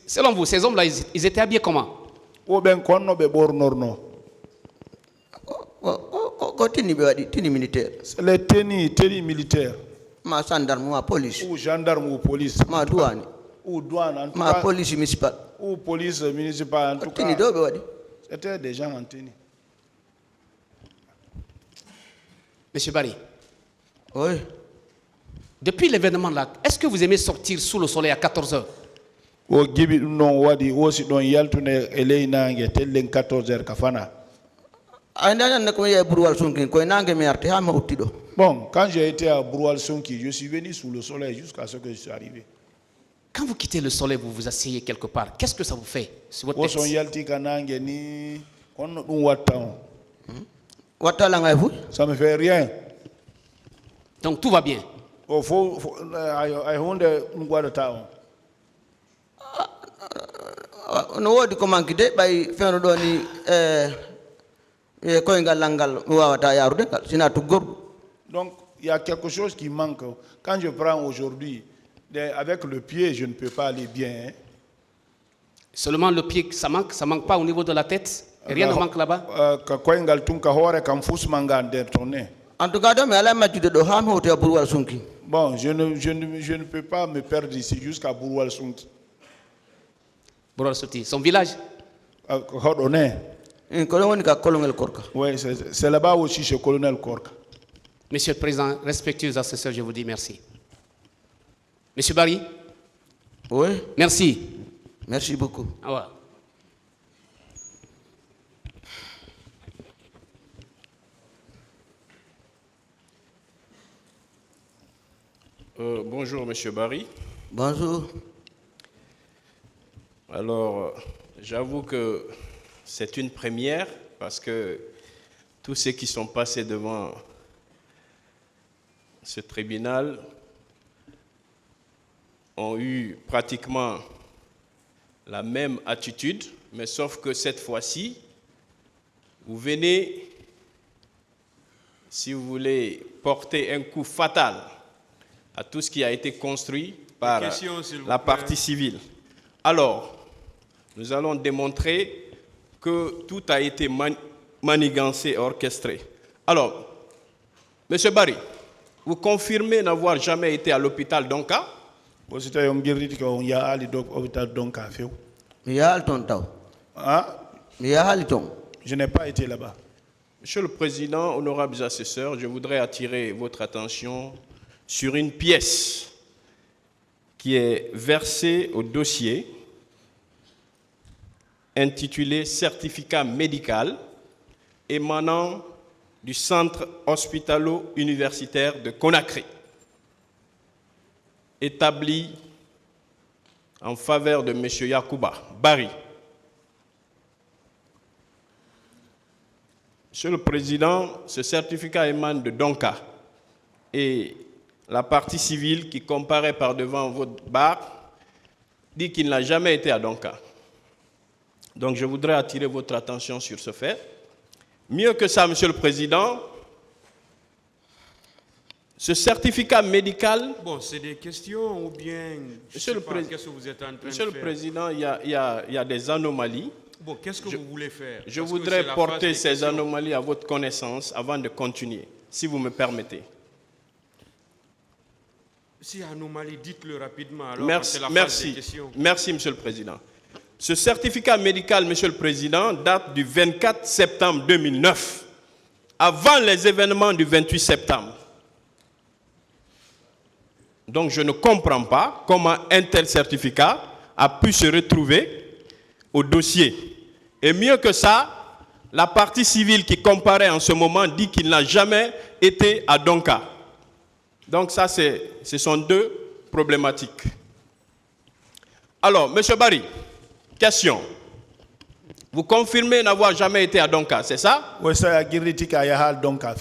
Selon vous, ces hommes-là, ils étaient habillés comment? Tini militaire. C'est les tenues militaires. Ma gendarme, ma police. Ou gendarme ou police. Ma douane. Ou douane, en tout Ma cas. police municipale. Ou police municipale, en tout Tini cas. C'était des gens en tenue. Monsieur Barry. Oui. Depuis l'événement là, est-ce que vous aimez sortir sous le soleil à 14h? O gibi non wadi o si don yaltune eleyna nge tellen 14h kafana. Bon, quand j'ai été à Broual-Sonki, je suis venu sous le soleil jusqu'à ce que je suis arrivé. Quand vous quittez le soleil, vous vous asseyez quelque part, qu'est-ce que ça vous fait sur votre tête? Ça me fait rien. Donc tout va bien. Donc il y a quelque chose qui manque. Quand je prends aujourd'hui, avec le pied, je ne peux pas aller bien. Hein. Seulement le pied, ça manque pas au niveau de la tête? Rien ne manque là-bas? En tout cas, bon, je ne peux pas me perdre ici jusqu'à Broual-Sonki. Broual-Sonki, son village? Oui, c'est là-bas aussi chez Colonel Korka. Monsieur le Président, respectueux assesseurs, je vous dis merci. Monsieur Barry? Oui. Merci. Merci beaucoup. Au revoir. Bonjour, Monsieur Barry. Bonjour. Alors, j'avoue que c'est une première parce que tous ceux qui sont passés devant ce tribunal ont eu pratiquement la même attitude, mais sauf que cette fois-ci, vous venez, si vous voulez, porter un coup fatal à tout ce qui a été construit par la partie civile. Alors, nous allons démontrer que tout a été manigancé et orchestré. Alors, M. Barry, vous confirmez n'avoir jamais été à l'hôpital Donka? Je n'ai pas été là-bas. Monsieur le Président, honorables assesseurs, je voudrais attirer votre attention sur une pièce qui est versée au dossier intitulé « Certificat médical émanant du centre hospitalo-universitaire de Conakry, établi en faveur de M. Yacouba Barry ». Monsieur le Président, ce certificat émane de Donka et la partie civile qui comparaît par devant votre bar dit qu'il n'a jamais été à Donka. Donc je voudrais attirer votre attention sur ce fait. Mieux que ça, Monsieur le Président, ce certificat médical... Bon, c'est des questions ou bien... Monsieur le Président, qu'est-ce que vous êtes en train de faire? Monsieur le Président, il y a des anomalies. Bon, qu'est-ce que vous voulez faire? Je voudrais porter ces anomalies à votre connaissance avant de continuer, si vous me permettez. Si anomalie, dites-le rapidement. Alors, merci, la phase des questions. Merci, Monsieur le Président. Ce certificat médical, Monsieur le Président, date du 24 septembre 2009, avant les événements du 28 septembre. Donc, je ne comprends pas comment un tel certificat a pu se retrouver au dossier. Et mieux que ça, la partie civile qui comparait en ce moment dit qu'il n'a jamais été à Donka. Donc ça, ce sont deux problématiques. Alors, M. Barry, question. Vous confirmez n'avoir jamais été à Donka, c'est ça? Oui, ça a Donka.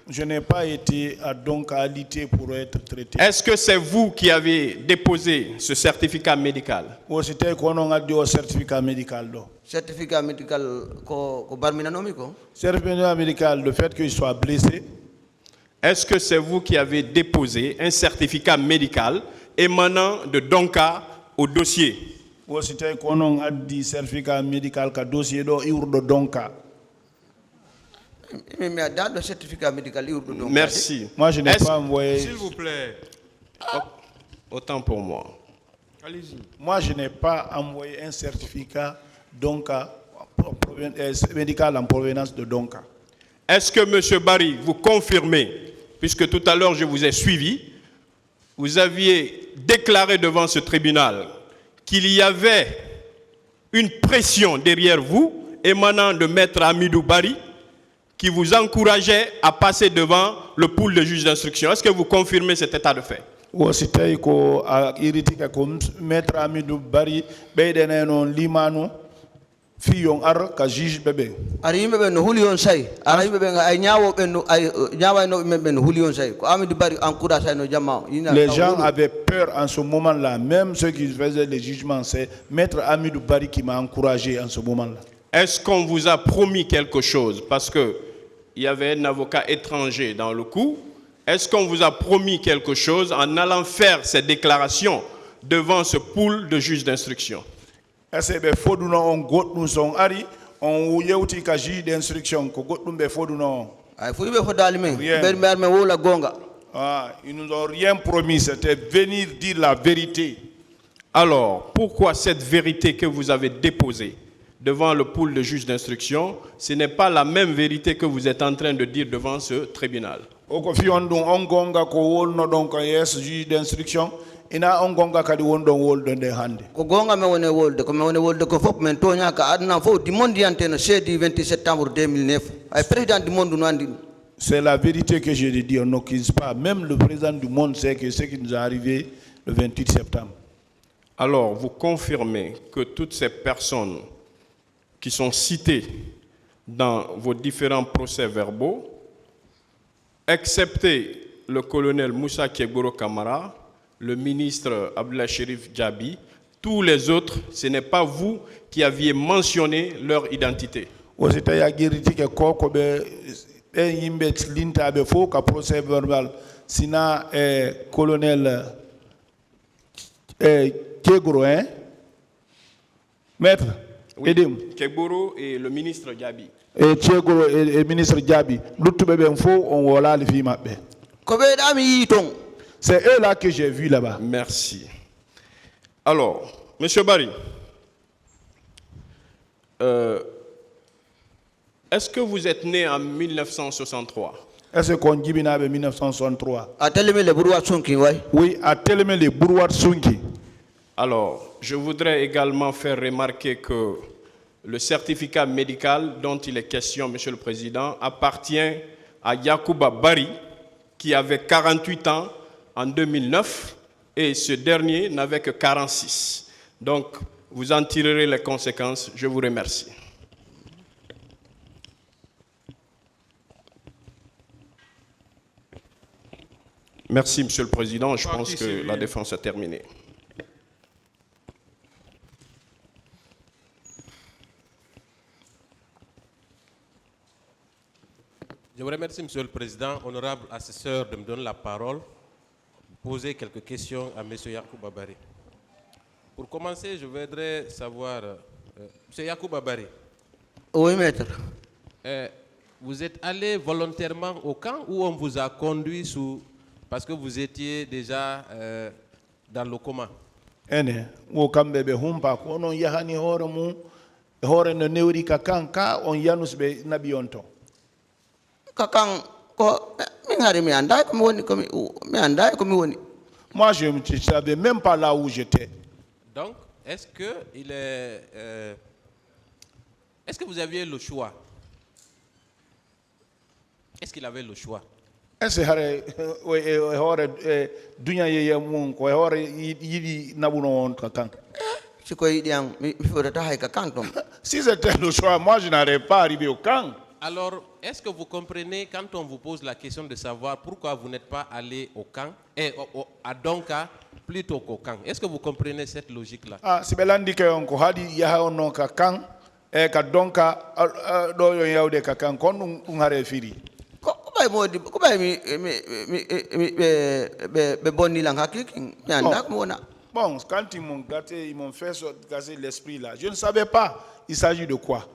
Je n'ai pas été à Donka pour être traité. Est-ce que c'est vous qui avez déposé ce certificat médical? Oui, c'était quoi on a dit au certificat médical? Certificat médical, certificat médical, le fait qu'il soit blessé. est-ce que c'est vous qui avez déposé un certificat médical émanant de Donka au dossier? wosi tawi ko onon addi certificat médical ka dossier ɗo iwruɗo donka. Mais dans le certificat médical, il y a donc. Merci. Moi je n'ai Est-ce- pas envoyé. S'il vous plaît, Autant pour moi. allez-y. Moi je n'ai pas envoyé un certificat donka médical en provenance de donka. Est-ce que M. Barry, vous confirmez, puisque tout à l'heure je vous ai suivi, vous aviez déclaré devant ce tribunal qu'il y avait une pression derrière vous émanant de Maître Amidou Barry qui vous encourageait à passer devant le pool de juges d'instruction. Est-ce que vous confirmez cet état de fait? wosi tawi ko a iritika ko maître Amidou Barry ɓeyɗene noon limanu fiyon ar ka juge ɓeɓe. Ari yimɓe ɓe no huli on sayi ara yimɓe ɓe ay ñawoɓe no ay ñawaynoɓe men ɓe no huli on sayi ko Amadou Barry encourage no jamma o Les gens avaient peur en ce moment-là, même ceux qui faisaient les jugements, c'est maître Amidou Barry qui m'a encouragé en ce moment-là. Est-ce qu'on vous a promis quelque chose? Parce qu'il y avait un avocat étranger dans le coup. Est-ce qu'on vous a promis quelque chose en allant faire ces déclarations devant ce pool de juges d'instruction? Est-ce que foduno on goɗɗum son ari on yewti ka juge d'instruction ko goɗɗum ɓe foduno on? ay fu yimɓe foddali men Rien. ɓeɗe mbiar men wowla gonga. Ils nous ont rien promis, c'était venir dire la vérité. Alors, pourquoi cette vérité que vous avez déposée devant le pool de juges d'instruction, ce n'est pas la même vérité que vous êtes en train de dire devant ce tribunal? Oko fi on ɗum on gonga ko wolno ɗon ko yeeso juge d'instruction ina on gonga kadi wonɗon wolde nde hannde. Ko gonga men woni wolde ko men woni wolde ko fof men toña ka aduna fof du monde yante no jeudi 28 septembre 2009 ay président du monde no andi ɗum. C'est la vérité que je dis, on n'accuse pas. Même le président du monde sait que ce qui nous est arrivé le 28 septembre. Alors, vous confirmez que toutes ces personnes qui sont citées dans vos différents procès-verbaux, excepté le colonel Moussa Kiegboro Kamara, le ministre Abdullah Sherif Djabi, tous les autres, ce n'est pas vous qui aviez mentionné leur identité. Aussi, il y a des koko be yimbe linta be fo ka procès verbal sina colonel Kegro hein maître Oui, edim Kiegboro et le ministre Djabi. Kegro et ministre Djabi luttube be fo on wala li fi mabbe. Ko ɓeyɗami yi ton. C'est eux là que j'ai vu là-bas. Merci. Alors, M. Barry, est-ce que vous êtes né en 1963? Est-ce qu'on dit bien 1963? A telemi le ɓuuri wat sunki way. Oui, à Teleme les Bourouat Sunki. Alors, je voudrais également faire remarquer que le certificat médical dont il est question, Monsieur le Président, appartient à Yacouba Barry, qui avait 48 ans en 2009, et ce dernier n'avait que 46. Donc, vous en tirerez les conséquences. Je vous remercie. Merci, Monsieur le Président. Je pense que la défense a terminé. Je vous remercie, Monsieur le Président. Honorable assesseur, de me donner la parole, poser quelques questions à M. Yacouba Barry. Pour commencer, je voudrais savoir, M. Yacouba Barry, Oui maître. vous êtes allé volontairement au camp ou on vous a conduit parce que vous étiez déjà dans le coma? Ene wo kamɓe ɓe humpa ko onon yahani hoore mum hoore no newri ka kanka on yanus ɓe naɓi on ton. Kakan ko min hari mi anda ko mi woni ko mi anda ko mi woni. Moi je ne savais même pas là où j'étais. Donc, est-ce que vous aviez le choix? Est-ce qu'il avait le choix? Est-ce que hoore duña yeye mum ko hoore yiɗi naɓuno on ka kan? Si ko yiɗi an mi fotata hay ka kan ton. Si c'était le choix, moi je n'arrive pas arrivé au camp. Alors, est-ce que vous comprenez quand on vous pose la question de savoir pourquoi vous n'êtes pas allé au camp, à Donka plutôt qu'au camp? Est-ce que vous comprenez cette logique-là? Si ɓe landi ke on ko haɗi yaha on noon ka kan ka donka ɗo yon yawde ka kan kon ɗum haare firi. Ko bay modi ko bay mi be bonni lang hakiki nyandak mo na. Bon, quand ils m'ont gâté, ils m'ont fait gâter l'esprit là. Je ne savais pas il s'agit de quoi.